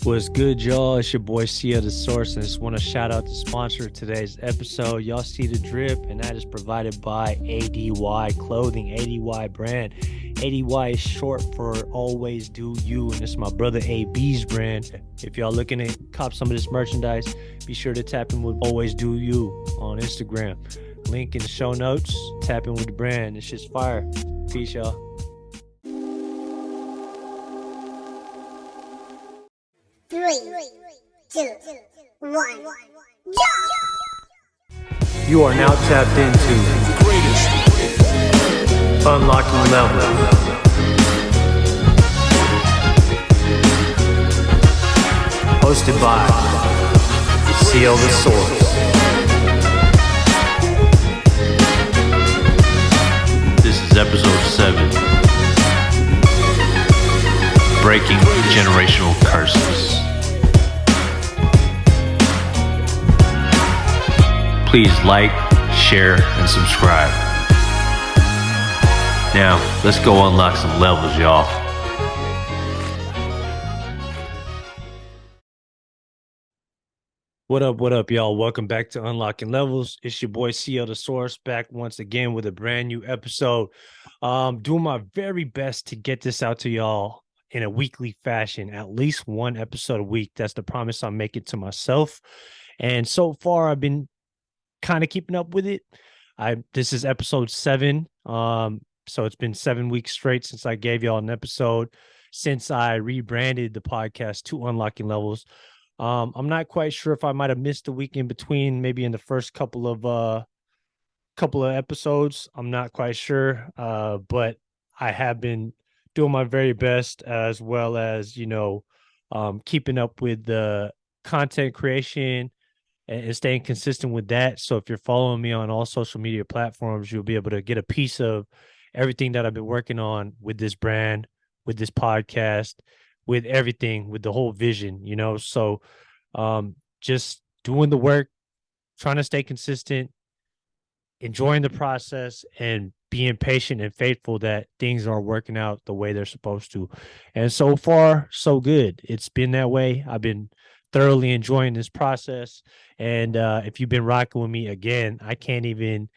What's good, y'all? It's your boy Cia the Source, and I just want to shout out the sponsor of today's episode. Y'all see the drip, and that is provided by ADY Clothing, ADY brand. ADY is short for Always Do You, and it's my brother AB's brand. If y'all looking to cop some of this merchandise, be sure to tap in with Always Do You on Instagram. Link in the show notes. Tap in with the brand. It's just fire. Peace, y'all. Three, two, one, go! You are now tapped into Unlocking Level. Hosted by CL the Source. This is episode 7. Breaking generational curses. Please like, share, and subscribe. Now, let's go unlock some levels, y'all. What up, y'all? Welcome back to Unlocking Levels. It's your boy CL the Source back once again with a brand new episode. Doing my very best to get this out to y'all in a weekly fashion, at least one episode a week. That's the promise I'm making to myself. And so far, I've been kind of keeping up with it. This is episode 7. So it's been 7 weeks straight since I gave y'all an episode, since I rebranded the podcast to Unlocking Levels. I'm not quite sure if I might have missed a week in between, maybe in the first couple of episodes. I'm not quite sure. But I have been doing my very best, as well as, keeping up with the content creation and staying consistent with that. So if you're following me on all social media platforms, you'll be able to get a piece of everything that I've been working on with this brand, with this podcast, with everything, with the whole vision, So just doing the work, trying to stay consistent, enjoying the process, and being patient and faithful that things are working out the way they're supposed to. And so far, so good. It's been that way. I've been thoroughly enjoying this process. And if you've been rocking with me, again, I can't even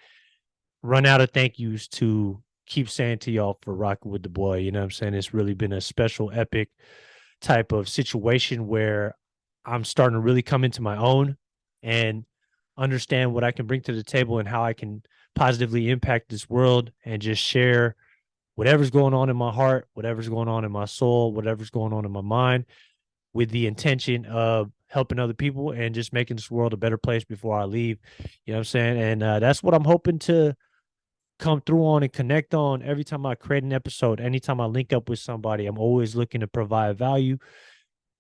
run out of thank yous to keep saying to y'all for rocking with the boy. You know what I'm saying? It's really been a special, epic type of situation where I'm starting to really come into my own and understand what I can bring to the table and how I can positively impact this world, and just share whatever's going on in my heart, whatever's going on in my soul, whatever's going on in my mind, with the intention of helping other people and just making this world a better place before I leave. You know what I'm saying? And that's what I'm hoping to come through on and connect on every time I create an episode. Anytime I link up with somebody, I'm always looking to provide value.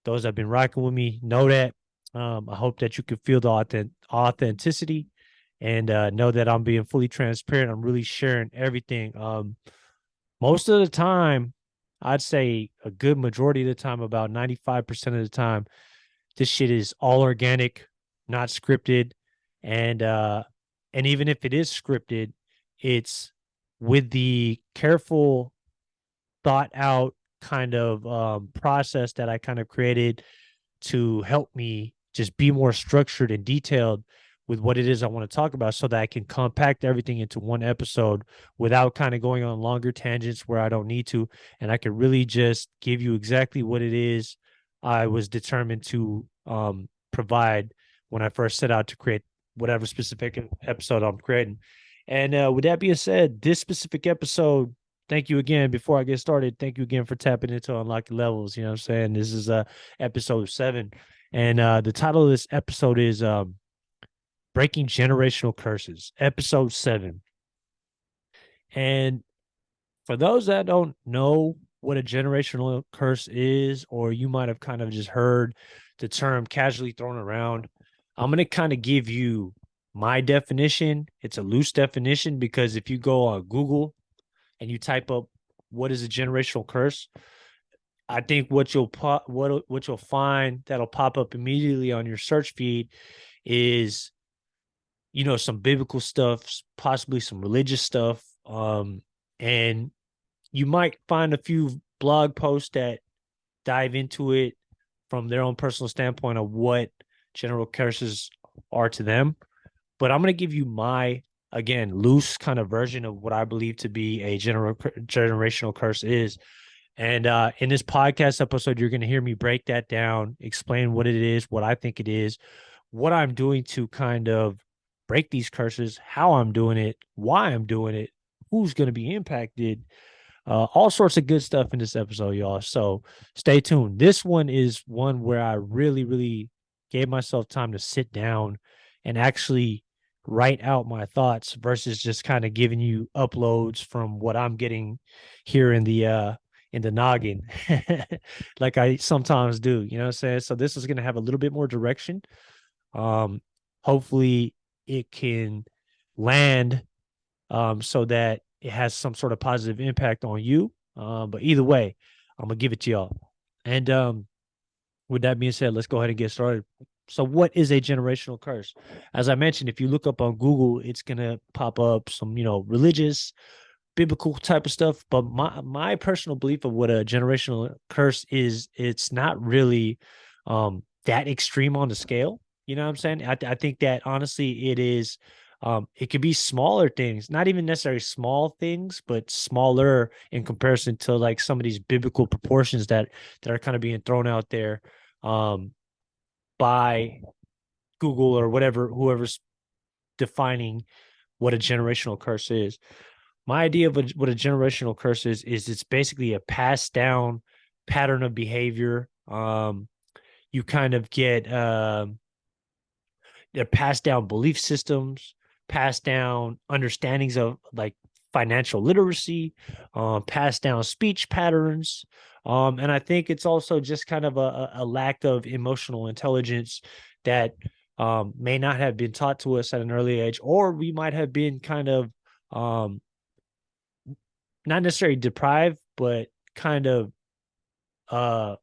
Those that have been rocking with me know that. I hope that you can feel the authenticity, and know that I'm being fully transparent. I'm really sharing everything. Most of the time, I'd say a good majority of the time, about 95% of the time, this shit is all organic, not scripted. And even if it is scripted, it's with the careful, thought out kind of process that I kind of created to help me just be more structured and detailed with what it is I want to talk about, so that I can compact everything into one episode without kind of going on longer tangents where I don't need to. And I can really just give you exactly what it is I was determined to provide when I first set out to create whatever specific episode I'm creating. And with that being said, this specific episode, thank you again. Before I get started, thank you again for tapping into Unlocking Levels. You know what I'm saying? This is episode 7. And the title of this episode is Breaking Generational Curses, episode 7. And for those that don't know what a generational curse is, or you might have kind of just heard the term casually thrown around, I'm going to kind of give you my definition. It's a loose definition, because if you go on Google and you type up what is a generational curse, I think what you'll find that'll pop up immediately on your search feed is, some biblical stuff, possibly some religious stuff. And you might find a few blog posts that dive into it from their own personal standpoint of what general curses are to them. But I'm going to give you my, again, loose kind of version of what I believe to be a generational curse is. And in this podcast episode, you're going to hear me break that down, explain what it is, what I think it is, what I'm doing to kind of break these curses, how I'm doing it, why I'm doing it, who's going to be impacted, all sorts of good stuff in this episode, y'all. So stay tuned. This one is one where I really, really gave myself time to sit down and actually write out my thoughts versus just kind of giving you uploads from what I'm getting here in the noggin like I sometimes do, you know what I'm saying? So this is going to have a little bit more direction. Um Hopefully it can land so that it has some sort of positive impact on you. But either way, I'm gonna give it to y'all. And with that being said, let's go ahead and get started. So, what is a generational curse? As I mentioned, if you look up on Google, it's gonna pop up some, religious, biblical type of stuff. But my personal belief of what a generational curse is, it's not really that extreme on the scale. You know what I'm saying? I think that honestly, it is. It could be smaller things, not even necessarily small things, but smaller in comparison to like some of these biblical proportions that are kind of being thrown out there um, by Google or whatever, whoever's defining what a generational curse is. My idea of what a generational curse is it's basically a passed down pattern of behavior. You kind of get they're passed down belief systems, passed down understandings of like financial literacy, passed down speech patterns. And I think it's also just kind of a lack of emotional intelligence that may not have been taught to us at an early age, or we might have been kind of um, not necessarily deprived, but kind of uh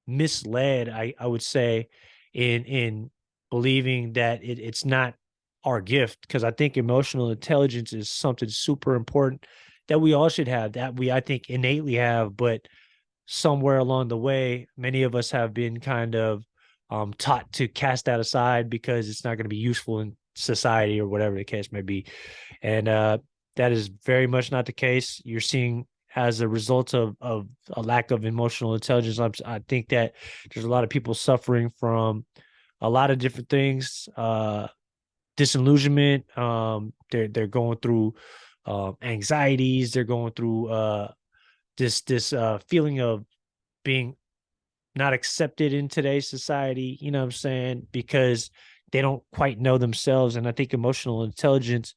misled, I would say, in believing that it's not our gift. Because I think emotional intelligence is something super important that we all should have, that we I think innately have, but somewhere along the way, many of us have been kind of taught to cast that aside because it's not going to be useful in society or whatever the case may be. And that is very much not the case. You're seeing as a result of a lack of emotional intelligence. I think that there's a lot of people suffering from a lot of different things. Disillusionment. They're going through anxieties. They're going through this feeling of being not accepted in today's society. You know what I'm saying? Because they don't quite know themselves. And I think emotional intelligence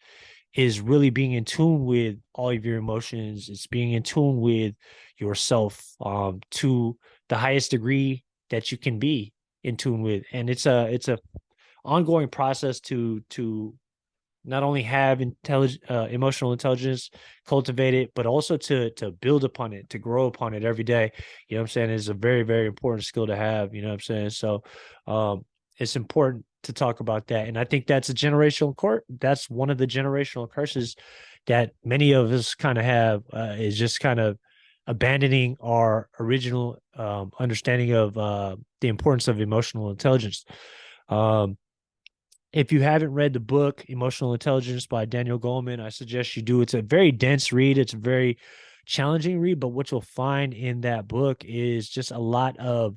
is really being in tune with all of your emotions. It's being in tune with yourself to the highest degree that you can be in tune with. And it's a ongoing process to not only have emotional intelligence cultivated, but also to build upon it, to grow upon it every day. You know what I'm saying? It's a very, very important skill to have. You know what I'm saying? So it's important to talk about that. And I think that's a generational court. That's one of the generational curses that many of us kind of have, is just kind of abandoning our original understanding of the importance of emotional intelligence. Um, if you haven't read the book Emotional Intelligence by Daniel Goleman, I suggest you do. It's a very dense read. It's a very challenging read, but what you'll find in that book is just a lot of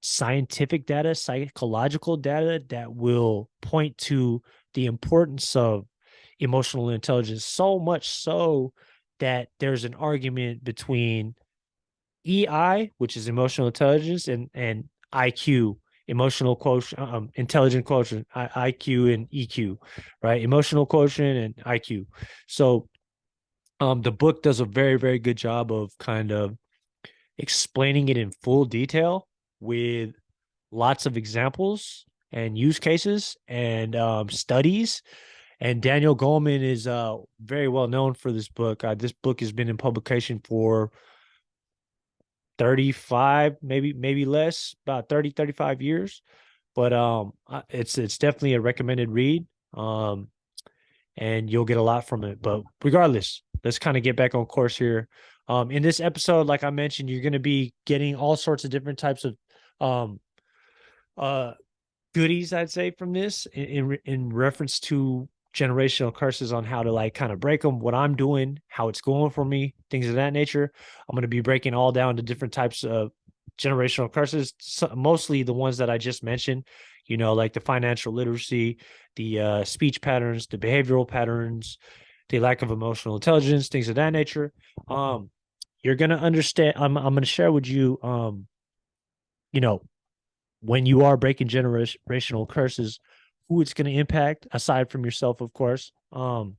scientific data, psychological data that will point to the importance of emotional intelligence, so much so that there's an argument between EI, which is emotional intelligence, and IQ, emotional quotient, intelligent quotient, IQ and EQ, right? Emotional quotient and IQ. So the book does a very, very good job of kind of explaining it in full detail with lots of examples and use cases and studies. And Daniel Goleman is very well known for this book. This book has been in publication for 35, maybe less, about 30, 35 years. But it's definitely a recommended read. And you'll get a lot from it. But regardless, let's kind of get back on course here. In this episode, like I mentioned, you're going to be getting all sorts of different types of um uh goodies, I'd say, from this in reference to generational curses on how to like kind of break them, what I'm doing, how it's going for me, things of that nature. I'm going to be breaking all down to different types of generational curses, mostly the ones that I just mentioned, like the financial literacy, the speech patterns, the behavioral patterns, the lack of emotional intelligence, things of that nature. Um, you're going to understand. I'm going to share with you, you know, when you are breaking generational curses, who it's going to impact aside from yourself, of course. I'm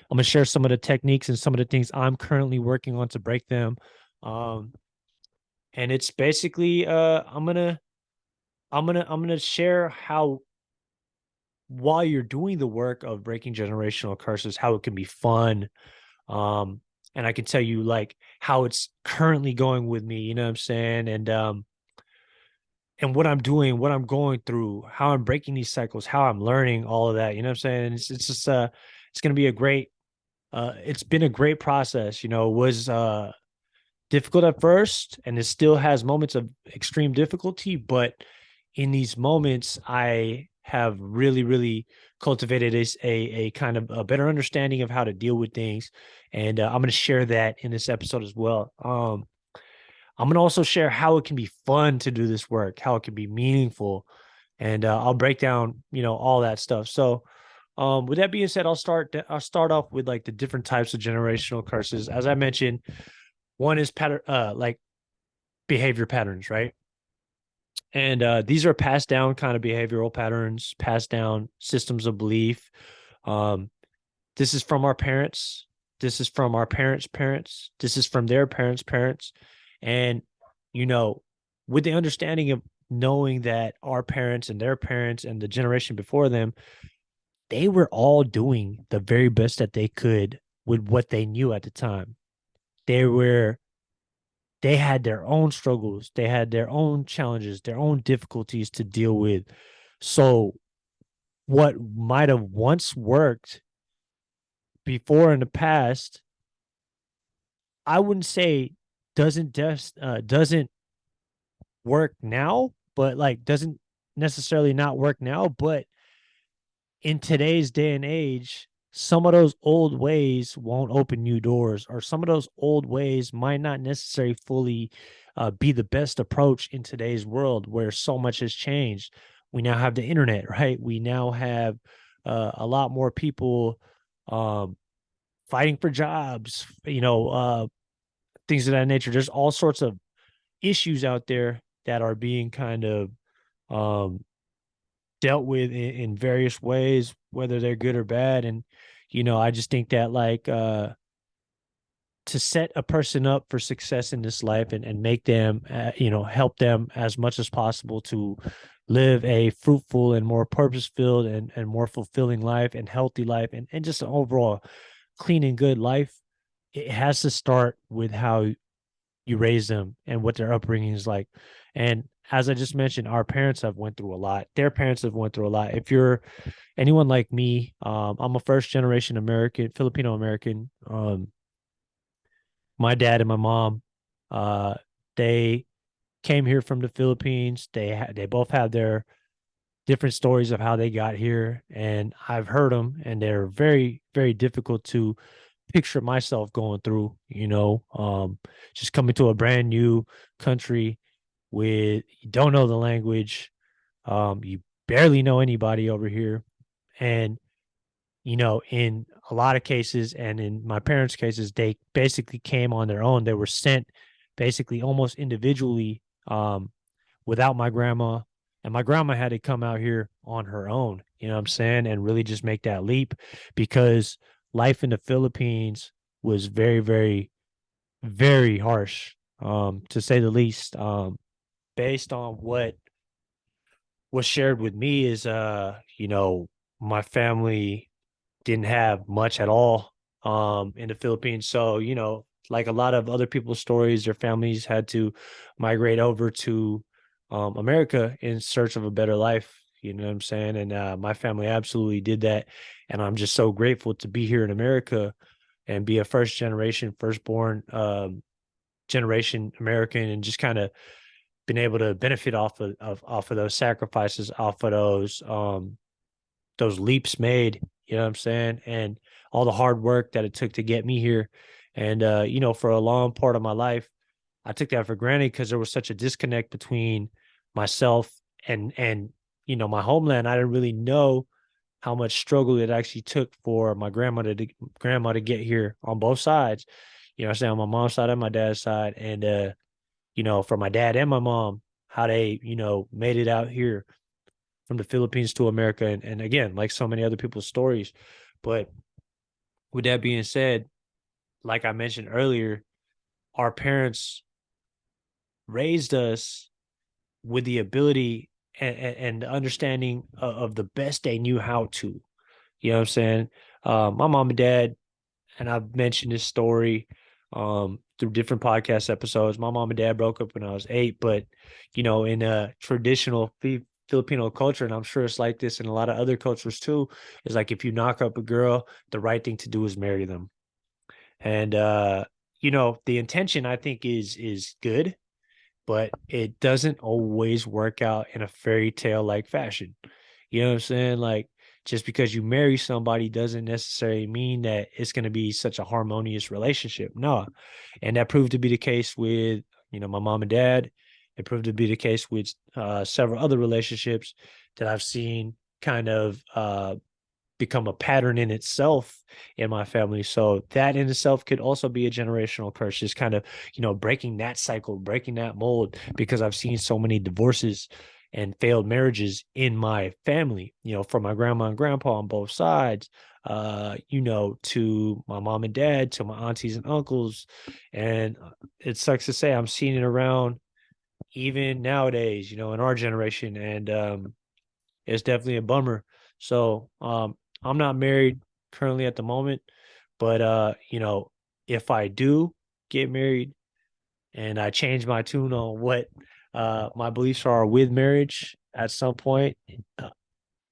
going to share some of the techniques and some of the things I'm currently working on to break them. Um, and it's basically, I'm going to share how, while you're doing the work of breaking generational curses, how it can be fun. Um, and I can tell you like how it's currently going with me, you know what I'm saying? And what I'm doing, what I'm going through, how I'm breaking these cycles, how I'm learning all of that. You know what I'm saying? It's just it's gonna be a great it's been a great process. It was difficult at first and it still has moments of extreme difficulty, but in these moments I have really, really cultivated a kind of a better understanding of how to deal with things. And I'm gonna share that in this episode as well. I'm going to also share how it can be fun to do this work, how it can be meaningful, and I'll break down, all that stuff. So, with that being said, I'll start off with like the different types of generational curses. As I mentioned, one is like behavior patterns, right? And these are passed down kind of behavioral patterns, passed down systems of belief. Um, this is from our parents. This is from our parents' parents. This is from their parents' parents. And, you know, with the understanding of knowing that our parents and their parents and the generation before them, they were all doing the very best that they could with what they knew at the time. They were, they had their own struggles, they had their own challenges, their own difficulties to deal with. So, what might have once worked before in the past, I wouldn't say doesn't work now, but like doesn't necessarily not work now. But in today's day and age, some of those old ways won't open new doors, or some of those old ways might not necessarily fully be the best approach in today's world where so much has changed. We now have the internet, right? We now have a lot more people um, fighting for jobs, things of that nature. There's all sorts of issues out there that are being kind of um, dealt with in various ways, whether they're good or bad. And, I just think that like to set a person up for success in this life and make them, help them as much as possible to live a fruitful and more purpose filled and more fulfilling life and healthy life and just an overall clean and good life. It has to start with how you raise them and what their upbringing is like. And as I just mentioned, our parents have went through a lot. Their parents have went through a lot. If you're anyone like me, I'm a first generation American, Filipino American. My dad and my mom, uh, they came here from the Philippines. They both have their different stories of how they got here, and I've heard them, and they're very, very difficult to picture myself going through, just coming to a brand new country with you don't know the language, you barely know anybody over here. And, in a lot of cases, and in my parents' cases, they basically came on their own. They were sent basically almost individually, without my grandma. And my grandma had to come out here on her own, you know what I'm saying? And really just make that leap because life in the Philippines was very, very, very harsh, to say the least. Based on what was shared with me is, my family didn't have much at all, in the Philippines. So, like a lot of other people's stories, their families had to migrate over to America in search of a better life. You know what I'm saying? And my family absolutely did that. And I'm just so grateful to be here in America and be a firstborn generation American and just kind of been able to benefit off of those sacrifices, off of those leaps made, you know what I'm saying? And all the hard work that it took to get me here. And for a long part of my life, I took that for granted because there was such a disconnect between myself and my homeland. I didn't really know how much struggle it actually took for my grandma to get here on both sides. You know what I'm saying, on my mom's side and my dad's side. And for my dad and my mom, how they, made it out here from the Philippines to America. And again, like so many other people's stories. But with that being said, like I mentioned earlier, our parents raised us with the ability and the understanding of the best they knew how to. You know what I'm saying? My mom and dad, and I've mentioned this story through different podcast episodes. My mom and dad broke up when I was 8, but in a traditional Filipino culture, and I'm sure it's like this in a lot of other cultures too, is like if you knock up a girl, the right thing to do is marry them. And the intention I think is good, but it doesn't always work out in a fairy tale like fashion. You know what I'm saying? Like, just because you marry somebody doesn't necessarily mean that it's going to be such a harmonious relationship. No. And that proved to be the case with, my mom and dad. It proved to be the case with several other relationships that I've seen kind of become a pattern in itself in my family. So that in itself could also be a generational curse, just kind of, breaking that cycle, breaking that mold, because I've seen so many divorces and failed marriages in my family, from my grandma and grandpa on both sides, to my mom and dad, to my aunties and uncles. And it sucks to say I'm seeing it around even nowadays, in our generation. And it's definitely a bummer. So I'm not married currently at the moment, but if I do get married and I change my tune on what my beliefs are with marriage at some point,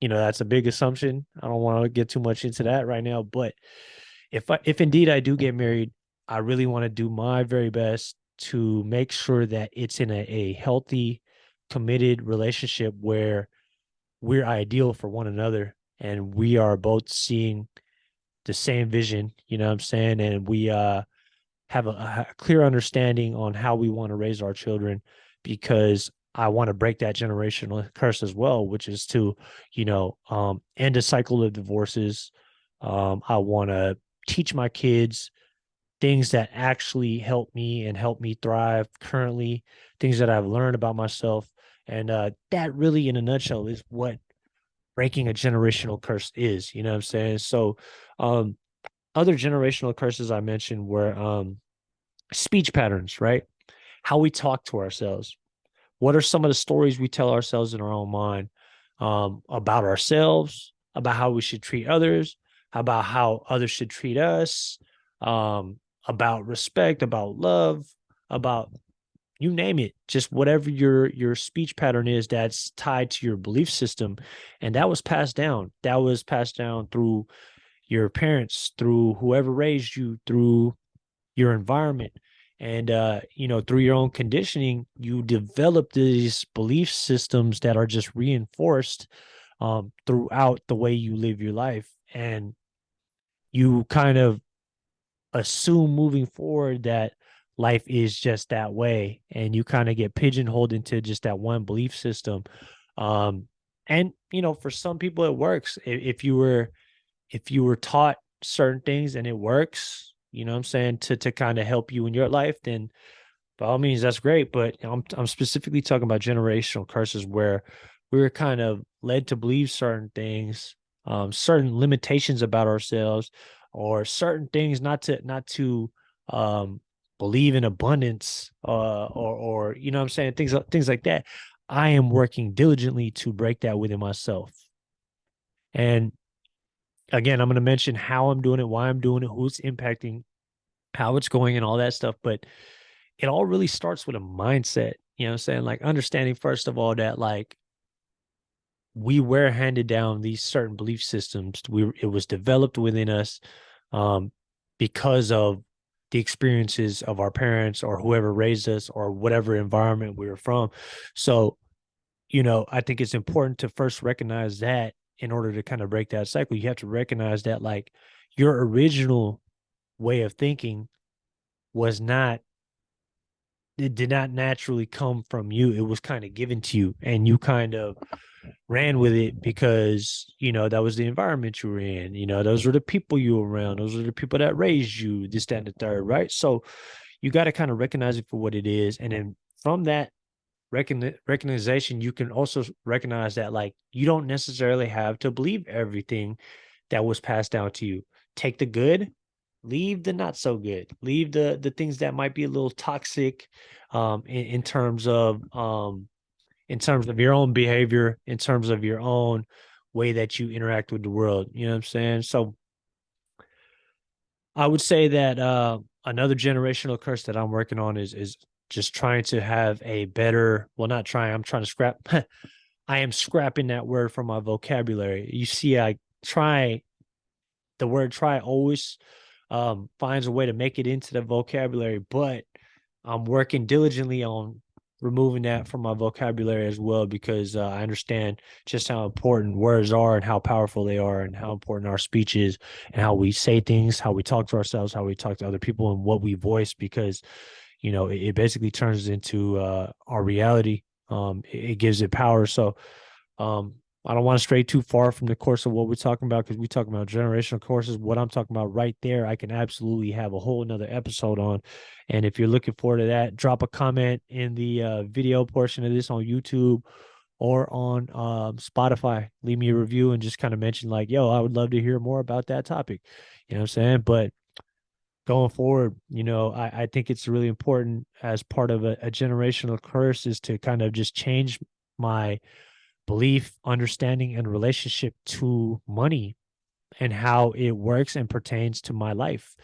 that's a big assumption. I don't want to get too much into that right now, but if indeed I do get married, I really want to do my very best to make sure that it's in a healthy, committed relationship where we're ideal for one another and we are both seeing the same vision, you know what I'm saying? And we have a clear understanding on how we want to raise our children, because I want to break that generational curse as well, which is to, end a cycle of divorces. I want to teach my kids things that actually help me and help me thrive currently, things that I've learned about myself. And that really, in a nutshell, is what breaking a generational curse is. You know what I'm saying? So, other generational curses I mentioned were speech patterns, right? How we talk to ourselves. What are some of the stories we tell ourselves in our own mind about ourselves, about how we should treat others, about how others should treat us, about respect, about love, about you name it, just whatever your speech pattern is that's tied to your belief system. And that was passed down. That was passed down through your parents, through whoever raised you, through your environment. And through your own conditioning, you develop these belief systems that are just reinforced throughout the way you live your life. And you kind of assume moving forward that life is just that way, and you kind of get pigeonholed into just that one belief system. And for some people it works. If you were taught certain things and it works, what I'm saying, to kind of help you in your life, then by all means that's great. But I'm specifically talking about generational curses where we were kind of led to believe certain things, certain limitations about ourselves, or certain things not to believe in abundance, or what I'm saying, things like that. I am working diligently to break that within myself. And again, I'm going to mention how I'm doing it, why I'm doing it, who it's impacting, how it's going, and all that stuff. But it all really starts with a mindset. You know what I'm saying? Like understanding, first of all, that like we were handed down these certain belief systems. It was developed within us because of the experiences of our parents or whoever raised us or whatever environment we were from. So, I think it's important to first recognize that in order to kind of break that cycle. You have to recognize that like your original way of thinking was not it did not naturally come from you. It was kind of given to you and you kind of ran with it because, that was the environment you were in. Those were the people you were around. Those were the people that raised you, this, that, and the third, right? So you got to kind of recognize it for what it is. And then from that recognition, you can also recognize that like you don't necessarily have to believe everything that was passed down to you. Take the good, leave the not so good, leave the things that might be a little toxic, in terms of your own behavior, in terms of your own way that you interact with the world. You know what I'm saying? So I would say that another generational curse that I'm working on is just trying to have a better, well, not trying, I'm trying to scrap. I am scrapping that word from my vocabulary. You see, the word try always finds a way to make it into the vocabulary, but I'm working diligently on removing that from my vocabulary as well because I understand just how important words are and how powerful they are and how important our speech is and how we say things, how we talk to ourselves, how we talk to other people, and what we voice because it basically turns into our reality. It gives it power. So um, I don't want to stray too far from the course of what we're talking about because we're talking about generational courses. What I'm talking about right there, I can absolutely have a whole another episode on. And if you're looking forward to that, drop a comment in the video portion of this on YouTube or on Spotify. Leave me a review and just kind of mention like, yo, I would love to hear more about that topic. You know what I'm saying? But going forward, I think it's really important as part of a generational curse is to kind of just change my belief, understanding, and relationship to money and how it works and pertains to my life.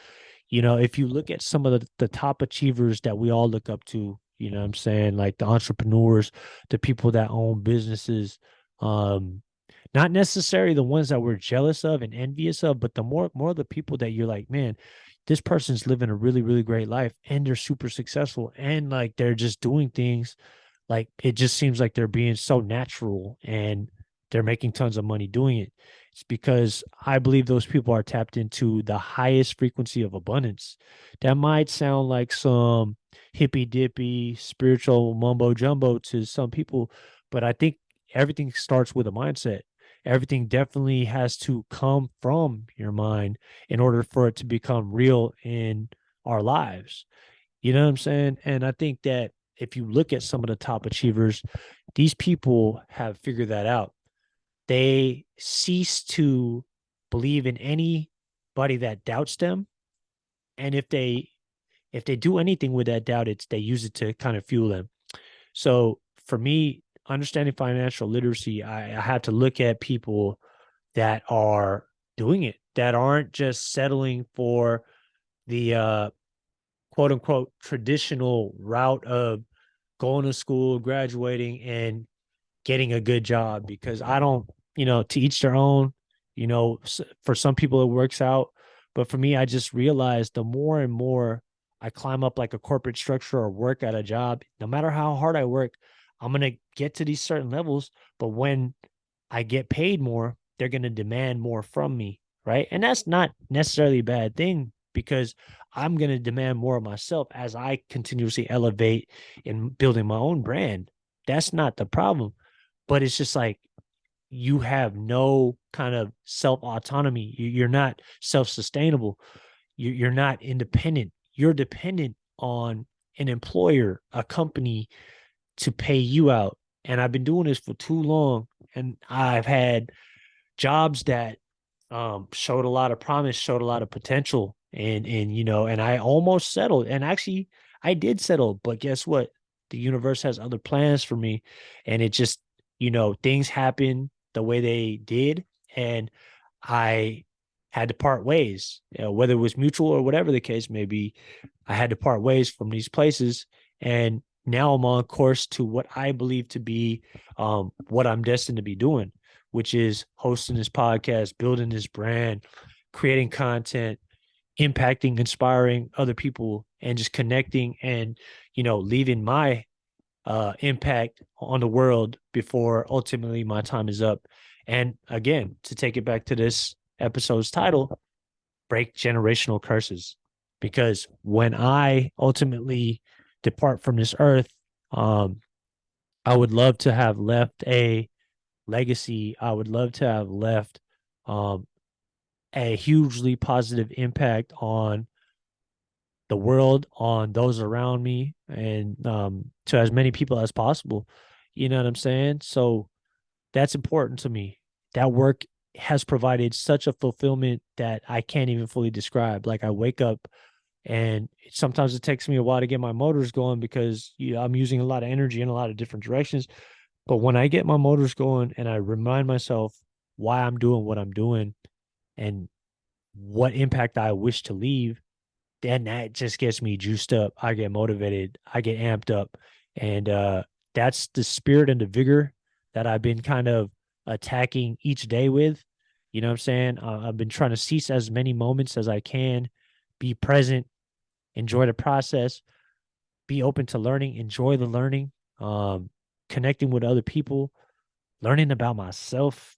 If you look at some of the top achievers that we all look up to, what I'm saying, like the entrepreneurs, the people that own businesses, not necessarily the ones that we're jealous of and envious of, but the more the people that you're like, man, this person's living a really, really great life and they're super successful and like they're just doing things like it just seems like they're being so natural and they're making tons of money doing it. It's because I believe those people are tapped into the highest frequency of abundance. That might sound like some hippy dippy spiritual mumbo jumbo to some people, but I think everything starts with a mindset. Everything definitely has to come from your mind in order for it to become real in our lives. You know what I'm saying? And I think that if you look at some of the top achievers, these people have figured that out. They cease to believe in anybody that doubts them. And if they do anything with that doubt, they use it to kind of fuel them. So for me, understanding financial literacy, I have to look at people that are doing it, that aren't just settling for the quote unquote traditional route of going to school, graduating, and getting a good job. Because I don't, to each their own, for some people it works out. But for me, I just realized the more and more I climb up like a corporate structure or work at a job, no matter how hard I work, I'm going to get to these certain levels. But when I get paid more, they're going to demand more from me. Right. And that's not necessarily a bad thing because I'm going to demand more of myself as I continuously elevate in building my own brand. That's not the problem. But it's just like you have no kind of self autonomy. You're not self sustainable. You're not independent. You're dependent on an employer, a company to pay you out. And I've been doing this for too long. And I've had jobs that showed a lot of promise, showed a lot of potential, and I almost settled. And actually, I did settle, but guess what? The universe has other plans for me, and it just things happen the way they did, and I had to part ways. Whether it was mutual or whatever the case may be, I had to part ways from these places, and now I'm on course to what I believe to be what I'm destined to be doing, which is hosting this podcast, building this brand, creating content, impacting, inspiring other people, and just connecting and, leaving my impact on the world before ultimately my time is up. And again, to take it back to this episode's title, break generational curses. Because when I ultimately depart from this earth, um, I would love to have left a legacy. I would love to have left um, a hugely positive impact on the world, on those around me, and to as many people as possible. You know what I'm saying? So that's important to me. That work has provided such a fulfillment that I can't even fully describe. Like I wake up and sometimes it takes me a while to get my motors going because I'm using a lot of energy in a lot of different directions. But when I get my motors going and I remind myself why I'm doing what I'm doing and what impact I wish to leave, then that just gets me juiced up. I get motivated. I get amped up. And that's the spirit and the vigor that I've been kind of attacking each day with. You know what I'm saying? I've been trying to seize as many moments as I can, be present, enjoy the process, be open to learning, enjoy the learning, um, connecting with other people, learning about myself,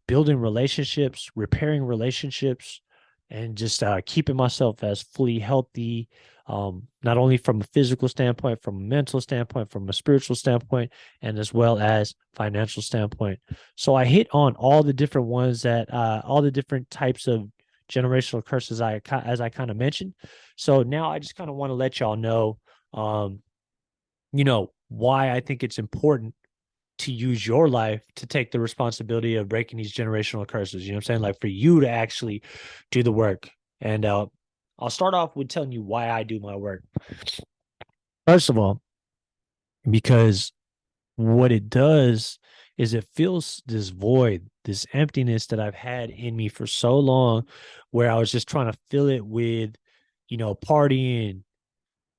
building relationships, repairing relationships, and just keeping myself as fully healthy, not only from a physical standpoint, from a mental standpoint, from a spiritual standpoint, and as well as financial standpoint. So I hit on all the different ones that, all the different types of generational curses as I kind of mentioned. So now I just kind of want to let y'all know, um, why I think it's important to use your life to take the responsibility of breaking these generational curses. You know what I'm saying? Like for you to actually do the work. And I'll start off with telling you why I do my work. First of all, because what it does is it fills this void, this emptiness that I've had in me for so long, where I was just trying to fill it with, partying,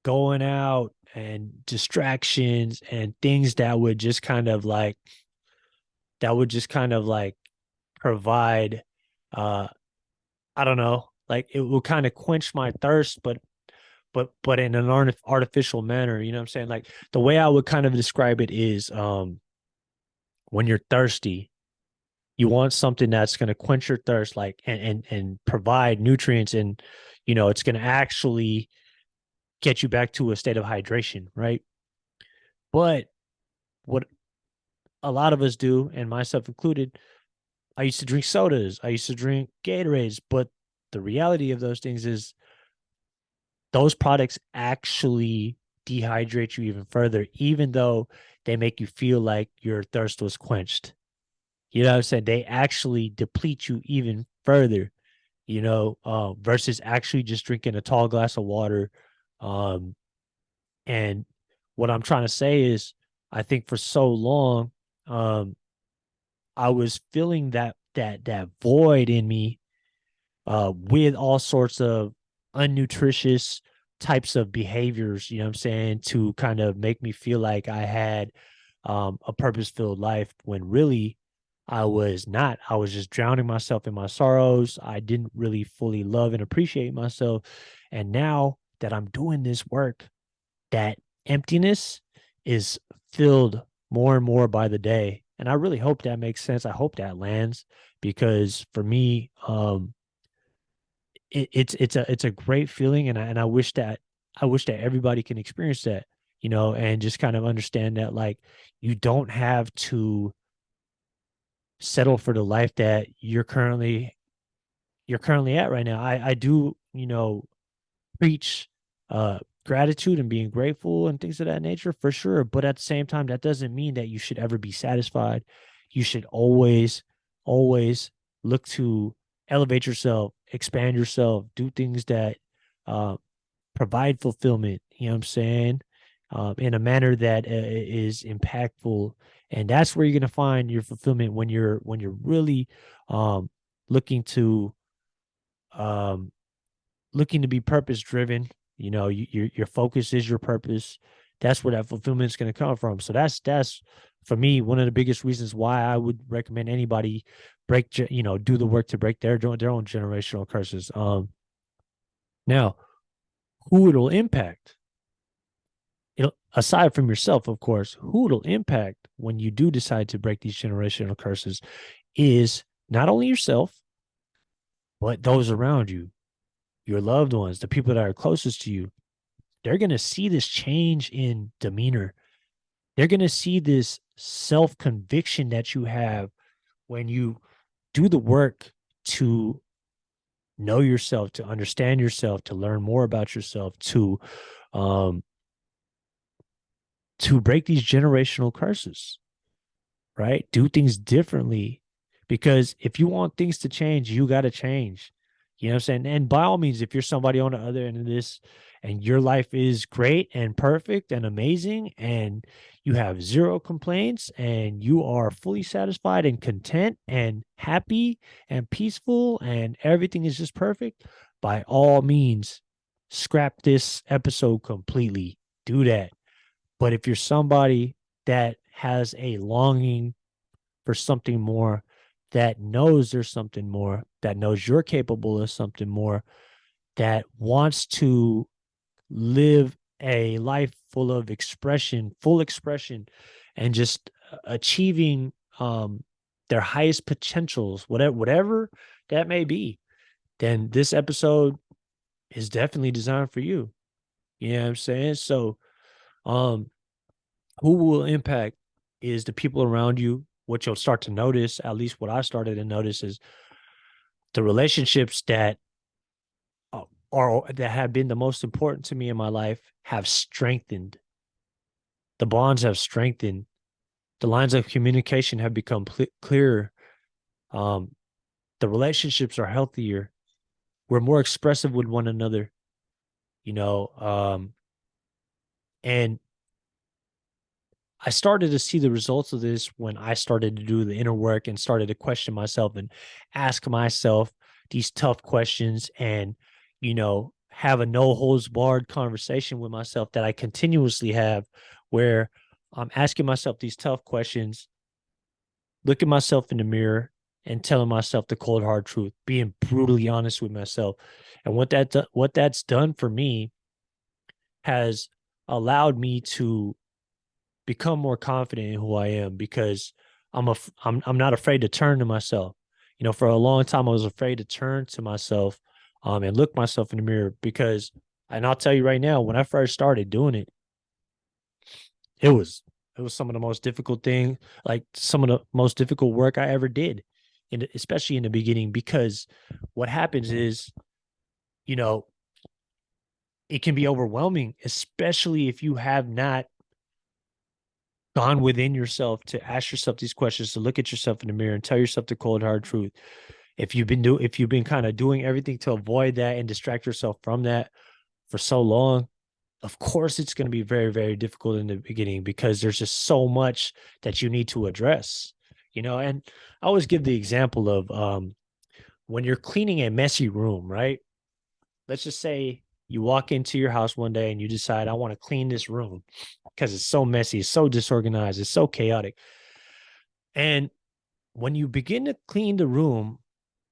going out, and distractions and things that would just kind of like provide uh I don't know, like it will kind of quench my thirst, but in an artificial manner. You know what I'm saying? Like the way I would kind of describe it is, when you're thirsty, you want something that's going to quench your thirst, like and provide nutrients, and it's going to actually get you back to a state of hydration, right? But what a lot of us do, and myself included, I used to drink sodas, I used to drink Gatorades, but the reality of those things is those products actually dehydrate you even further, even though they make you feel like your thirst was quenched. You know what I'm saying? They actually deplete you even further, versus actually just drinking a tall glass of water. Um, and what I'm trying to say is, I think for so long, um, I was feeling that void in me, with all sorts of unnutritious types of behaviors, you know what I'm saying, to kind of make me feel like I had a purpose filled life when really I was not. I was just drowning myself in my sorrows. I didn't really fully love and appreciate myself. And now that I'm doing this work, that emptiness is filled more and more by the day. And I really hope that makes sense. I hope that lands because for me, it's a great feeling, and I wish that everybody can experience that, and just kind of understand that like you don't have to settle for the life that you're currently at right now. I do, preach gratitude and being grateful and things of that nature for sure, but at the same time that doesn't mean that you should ever be satisfied. You should always look to elevate yourself, expand yourself, do things that uh, provide fulfillment, you know what I'm saying, in a manner that is impactful. And that's where you're going to find your fulfillment when you're really um, looking to um, looking to be purpose driven. Your focus is your purpose. That's where that fulfillment is going to come from. So that's for me one of the biggest reasons why I would recommend anybody do the work to break their own generational curses. Now, who it'll impact, aside from yourself, of course, who it'll impact when you do decide to break these generational curses is not only yourself, but those around you, your loved ones, the people that are closest to you. They're going to see this change in demeanor. They're going to see this self conviction that you have when you do the work to know yourself, to understand yourself, to learn more about yourself, um, to break these generational curses, right? Do things differently. Because if you want things to change, you got to change. You know what I'm saying? And by all means, if you're somebody on the other end of this and your life is great and perfect and amazing and you have zero complaints and you are fully satisfied and content and happy and peaceful and everything is just perfect, by all means, scrap this episode completely. Do that. But if you're somebody that has a longing for something more, that knows there's something more, that knows you're capable of something more, that wants to live a life full of expression, full expression, and just achieving their highest potentials, whatever that may be, then this episode is definitely designed for you. You know what I'm saying? So um who will impact is the people around you. What you'll start to notice, at least what I started to notice, is the relationships that are that have been the most important to me in my life have strengthened. The bonds have strengthened. The lines of communication have become clearer. Um, the relationships are healthier. We're more expressive with one another, you know. And I started to see the results of this when I started to do the inner work and started to question myself and ask myself these tough questions and, have a no holds barred conversation with myself that I continuously have where I'm asking myself these tough questions, looking myself in the mirror and telling myself the cold hard truth, being brutally honest with myself. And what that's done for me has allowed me to become more confident in who I am because I'm not afraid to turn to myself. For a long time I was afraid to turn to myself and look myself in the mirror because, and I'll tell you right now, when I first started doing it, it was some of the most difficult thing, like some of the most difficult work I ever did, especially in the beginning, because what happens is, you know, it can be overwhelming, especially if you have not gone within yourself to ask yourself these questions, to look at yourself in the mirror and tell yourself the cold hard truth. If you've been kind of doing everything to avoid that and distract yourself from that for so long, of course it's going to be very, very difficult in the beginning because there's just so much that you need to address. And I always give the example of when you're cleaning a messy room, right? Let's just say you walk into your house one day and you decide, I want to clean this room because it's so messy, it's so disorganized, it's so chaotic. And when you begin to clean the room,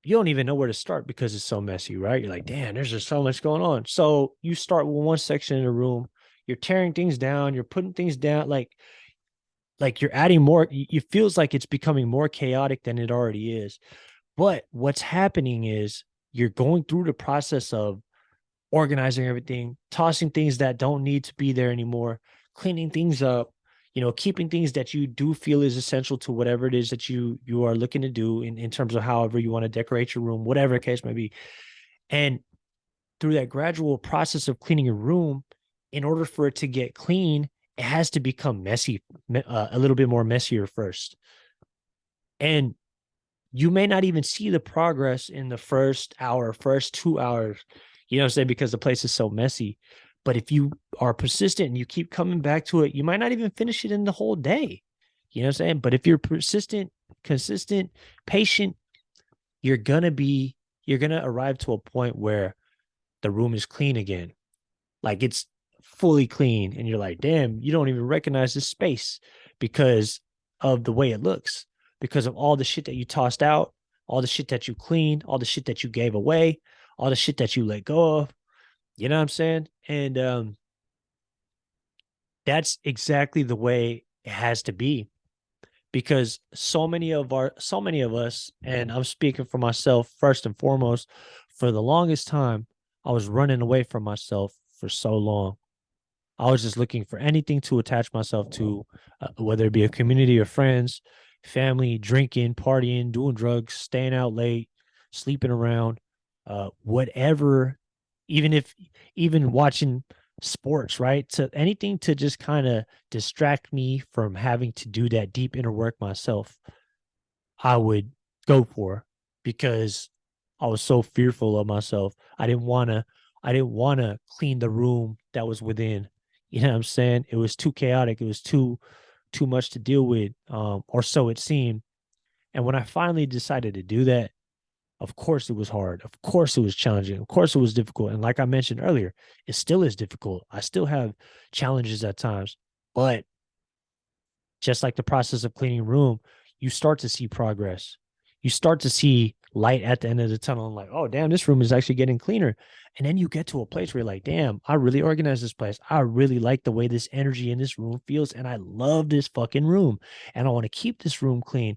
you don't even know where to start because it's so messy, right? You're like, damn, there's just so much going on. So you start with one section in the room, you're tearing things down, you're putting things down, like you're adding more. It feels like it's becoming more chaotic than it already is. But what's happening is you're going through the process of organizing everything, tossing things that don't need to be there anymore, cleaning things up, keeping things that you do feel is essential to whatever it is that you are looking to do in terms of however you want to decorate your room, whatever the case may be. And through that gradual process of cleaning your room, in order for it to get clean, it has to become messy, a little bit more messier first. And you may not even see the progress in the first hour, first 2 hours, you know what I'm saying? Because the place is so messy. But if you are persistent and you keep coming back to it, you might not even finish it in the whole day. You know what I'm saying? But if you're persistent, consistent, patient, you're going to arrive to a point where the room is clean again. Like it's fully clean. And you're like, damn, you don't even recognize this space because of the way it looks, because of all the shit that you tossed out, all the shit that you cleaned, all the shit that you gave away, all the shit that you let go of. You know what I'm saying? And that's exactly the way it has to be, because so many of us, and I'm speaking for myself first and foremost, for the longest time I was running away from myself for so long. I was just looking for anything to attach myself to, whether it be a community of friends, family, drinking, partying, doing drugs, staying out late, sleeping around, whatever, even if, even watching sports, right? To anything to just kind of distract me from having to do that deep inner work myself, I would go for, because I was so fearful of myself. I didn't want to clean the room that was within. You know what I'm saying? It was too chaotic. It was too much to deal with, or so it seemed. And when I finally decided to do that, of course it was hard. Of course it was challenging. Of course it was difficult. And like I mentioned earlier, it still is difficult. I still have challenges at times, but just like the process of cleaning a room, you start to see progress. You start to see light at the end of the tunnel and like, oh, damn, this room is actually getting cleaner. And then you get to a place where you're like, damn, I really organized this place. I really like the way this energy in this room feels. And I love this fucking room. And I want to keep this room clean.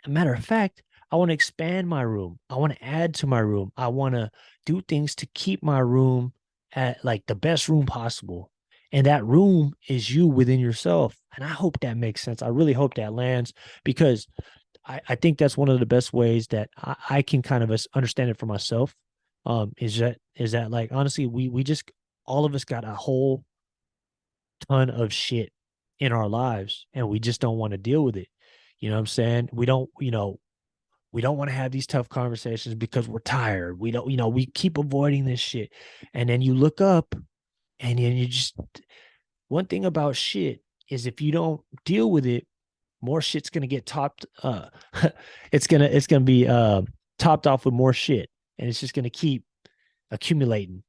As a matter of fact, I want to expand my room. I want to add to my room. I want to do things to keep my room at like the best room possible. And that room is you within yourself. And I hope that makes sense. I really hope that lands, because I think that's one of the best ways that I can kind of understand it for myself. Is that like, honestly, we just, all of us got a whole ton of shit in our lives and we just don't want to deal with it. You know what I'm saying? We don't want to have these tough conversations because we're tired. We don't, we keep avoiding this shit. And then you look up and then you just, one thing about shit is if you don't deal with it, more shit's gonna get topped. It's gonna be topped off with more shit, and it's just gonna keep accumulating.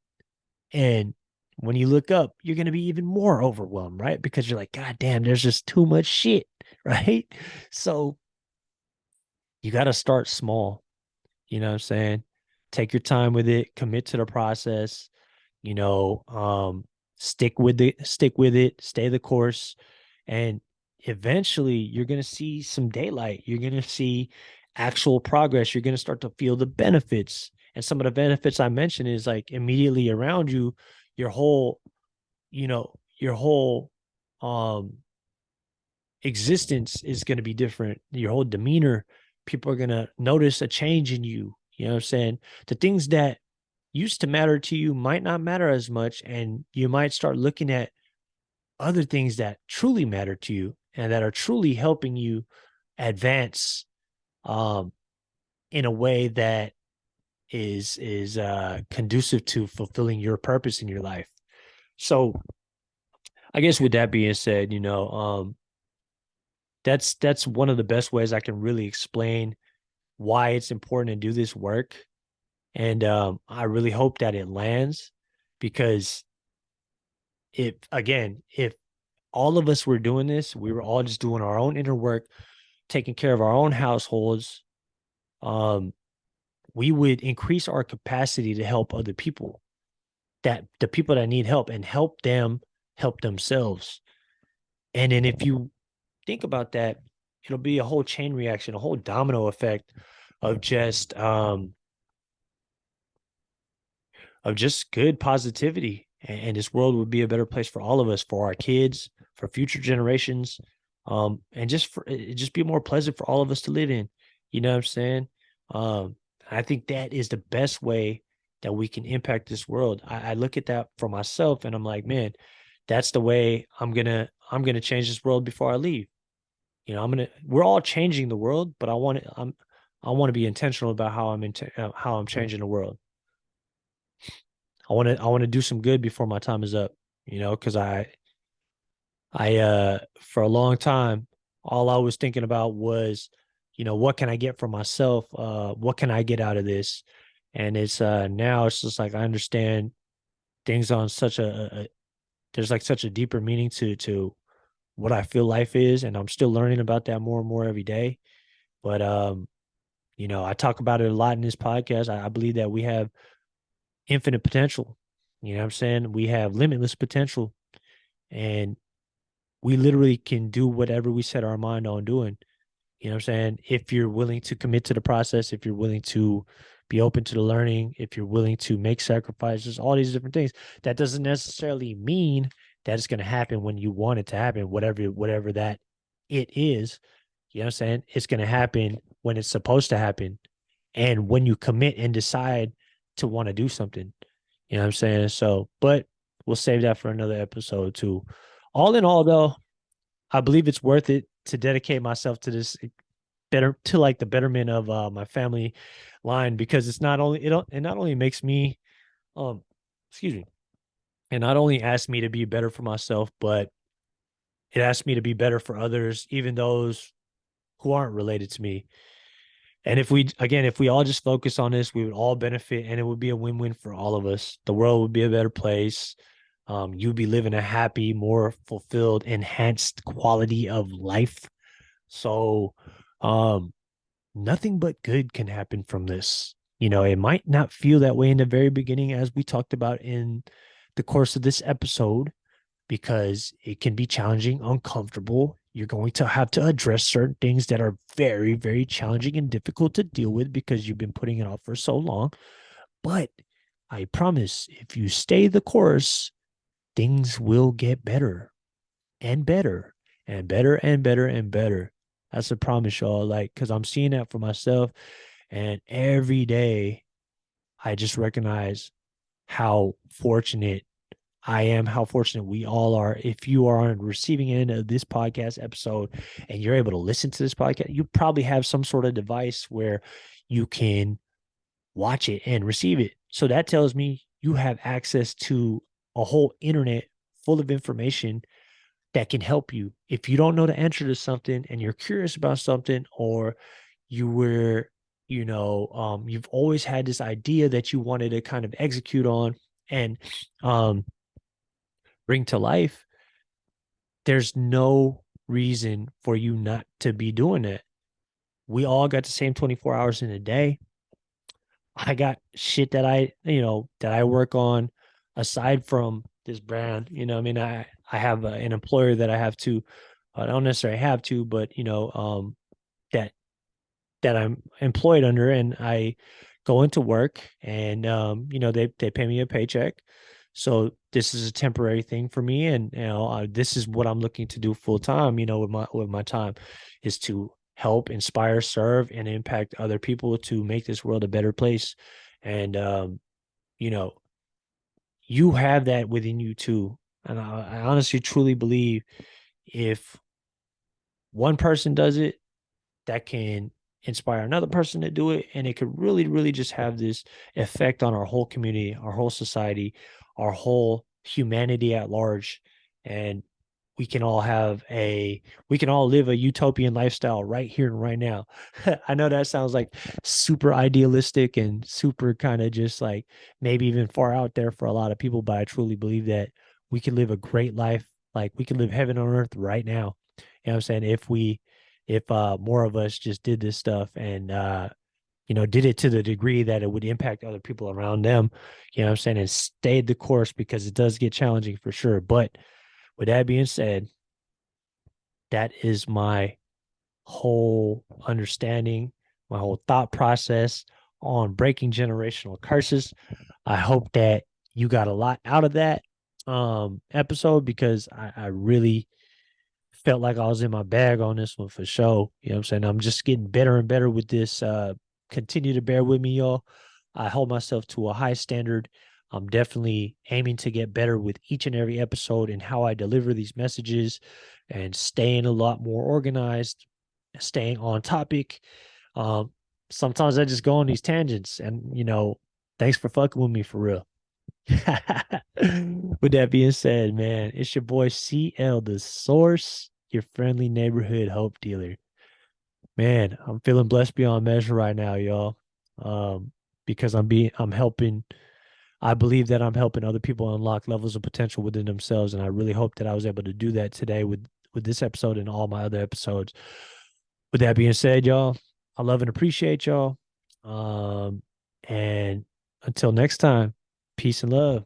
And when you look up, you're gonna be even more overwhelmed, right? Because you're like, God damn, there's just too much shit, right? So you got to start small. You know what I'm saying? Take your time with it, commit to the process, you know, stick with it, stay the course, and eventually you're going to see some daylight. You're going to see actual progress. You're going to start to feel the benefits. And some of the benefits I mentioned is like immediately around you, your whole, your whole um existence is going to be different. Your whole demeanor, people are going to notice a change in you. You know what I'm saying? The things that used to matter to you might not matter as much. And you might start looking at other things that truly matter to you and that are truly helping you advance, um, in a way that is conducive to fulfilling your purpose in your life. So I guess with that being said, that's one of the best ways I can really explain why it's important to do this work. And I really hope that it lands, because if all of us were doing this, we were all just doing our own inner work, taking care of our own households, um, we would increase our capacity to help other people, that the people that need help, and help them help themselves. And then if you think about that, it'll be a whole chain reaction, a whole domino effect of just good positivity, and this world would be a better place for all of us, for our kids, for future generations, and just for it just be more pleasant for all of us to live in. You know what I'm saying? I think that is the best way that we can impact this world. I look at that for myself and I'm like, man, that's the way I'm gonna change this world before I leave. We're all changing the world, but I want to be intentional about how I'm changing the world. I want to do some good before my time is up, because I for a long time all I was thinking about was, what can I get for myself? What can I get out of this? And it's now it's just like I understand things on such there's like such a deeper meaning to what I feel life is, and I'm still learning about that more and more every day. But I talk about it a lot in this podcast. I believe that we have infinite potential. You know what I'm saying? We have limitless potential, and we literally can do whatever we set our mind on doing. You know what I'm saying? If you're willing to commit to the process, if you're willing to be open to the learning, if you're willing to make sacrifices, all these different things, that doesn't necessarily mean that it's going to happen when you want it to happen, whatever that it is. You know what I'm saying? It's going to happen when it's supposed to happen. And when you commit and decide to want to do something, you know what I'm saying? So, but we'll save that for another episode too. All in all, though, I believe it's worth it to dedicate myself to this better to like the betterment of my family line, because it's not only it not only makes me um excuse me, it not only asks me to be better for myself, but it asks me to be better for others, even those who aren't related to me. And if we all just focus on this, we would all benefit, and it would be a win-win for all of us. The world would be a better place. You'd be living a happy, more fulfilled, enhanced quality of life. So, um, nothing but good can happen from this. You know, it might not feel that way in the very beginning, as we talked about in the course of this episode, because it can be challenging, uncomfortable. You're going to have to address certain things that are very, very challenging and difficult to deal with because you've been putting it off for so long. But I promise, if you stay the course, things will get better and better and better and better and better. That's a promise, y'all. Like, because I'm seeing that for myself. And every day, I just recognize how fortunate I am, how fortunate we all are. If you are on the receiving end of this podcast episode and you're able to listen to this podcast, you probably have some sort of device where you can watch it and receive it. So that tells me you have access to a whole internet full of information that can help you. If you don't know the answer to something and you're curious about something, or you were, you've always had this idea that you wanted to kind of execute on and um, bring to life, there's no reason for you not to be doing it. We all got the same 24 hours in a day. I got shit that that I work on aside from this brand. I mean, I have an employer that I have to, I don't necessarily have to, but that I'm employed under, and I go into work, and they pay me a paycheck. So this is a temporary thing for me, and this is what I'm looking to do full time. With my time, is to help, inspire, serve, and impact other people to make this world a better place. And you know, you have that within you too. And I honestly, truly believe if one person does it, that can inspire another person to do it. And it could really, really just have this effect on our whole community, our whole society, our whole humanity at large. And we can all we can all live a utopian lifestyle right here and right now. I know that sounds like super idealistic and super kind of just like maybe even far out there for a lot of people, but I truly believe that we can live a great life. Like, we can live heaven on earth right now. You know what I'm saying? If more of us just did this stuff and did it to the degree that it would impact other people around them, you know what I'm saying, and stayed the course, because it does get challenging for sure. But with that being said, that is my whole understanding, my whole thought process on breaking generational curses. I hope that you got a lot out of that episode, because I really felt like I was in my bag on this one for sure. You know what I'm saying? I'm just getting better and better with this. Continue to bear with me, y'all. I hold myself to a high standard. I'm definitely aiming to get better with each and every episode and how I deliver these messages, and staying a lot more organized, staying on topic. Um, Sometimes I just go on these tangents, and thanks for fucking with me for real. With that being said, man, it's your boy CL, the source, your friendly neighborhood hope dealer. Man, I'm feeling blessed beyond measure right now, y'all. Um, because I'm helping. I believe that I'm helping other people unlock levels of potential within themselves, and I really hope that I was able to do that today with this episode and all my other episodes. With that being said, y'all, I love and appreciate y'all. And until next time, peace and love.